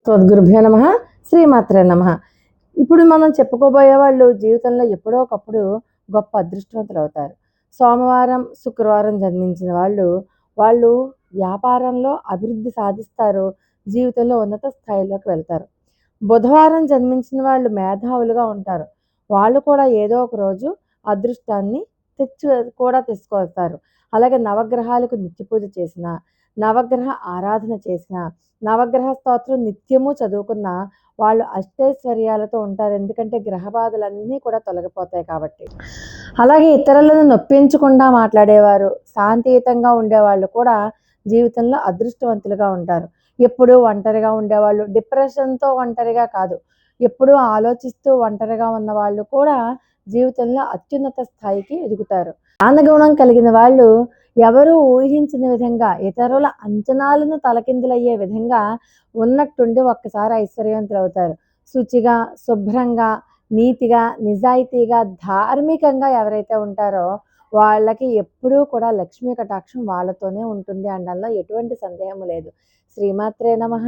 తద్గురుభ్యో నమ. శ్రీమాత్రే నమ. ఇప్పుడు మనం చెప్పుకోబోయే వాళ్ళు జీవితంలో ఎప్పుడో ఒకప్పుడు గొప్ప అదృష్టవంతులు అవుతారు. సోమవారం శుక్రవారం జన్మించిన వాళ్ళు వ్యాపారంలో అభివృద్ధి సాధిస్తారు, జీవితంలో ఉన్నత స్థాయిలోకి వెళ్తారు. బుధవారం జన్మించిన వాళ్ళు మేధావులుగా ఉంటారు, వాళ్ళు కూడా ఏదో ఒక రోజు అదృష్టాన్ని తెచ్చుకొస్తారు. అలాగే నవగ్రహాలకు నిత్య పూజ చేసిన, నవగ్రహ ఆరాధన చేసిన, నవగ్రహ స్తోత్రం నిత్యము చదువుకున్న వాళ్ళు అష్టైశ్వర్యాలతో ఉంటారు. ఎందుకంటే గ్రహ బాధలన్నీ కూడా తొలగిపోతాయి కాబట్టి. అలాగే ఇతరులను నొప్పించకుండా మాట్లాడేవారు, శాంతియుతంగా ఉండేవాళ్ళు కూడా జీవితంలో అదృష్టవంతులుగా ఉంటారు. ఎప్పుడూ ఒంటరిగా ఉండేవాళ్ళు, డిప్రెషన్తో ఒంటరిగా కాదు, ఎప్పుడూ ఆలోచిస్తూ ఒంటరిగా ఉన్న వాళ్ళు కూడా జీవితంలో అత్యున్నత స్థాయికి ఎదుగుతారు. దానగుణం కలిగిన వాళ్ళు ఎవరు ఊహించిన విధంగా ఇతరుల అంచనాలను తలకిందులయ్యే విధంగా ఉన్నట్టుండి ఒక్కసారి ఐశ్వర్యవంతులు అవుతారు. శుచిగా, శుభ్రంగా, నీతిగా, నిజాయితీగా, ధార్మికంగా ఎవరైతే ఉంటారో వాళ్ళకి ఎప్పుడూ కూడా లక్ష్మీ కటాక్షం వాళ్ళతోనే ఉంటుంది అనడంలో ఎటువంటి సందేహం లేదు. శ్రీమాత్రే నమః.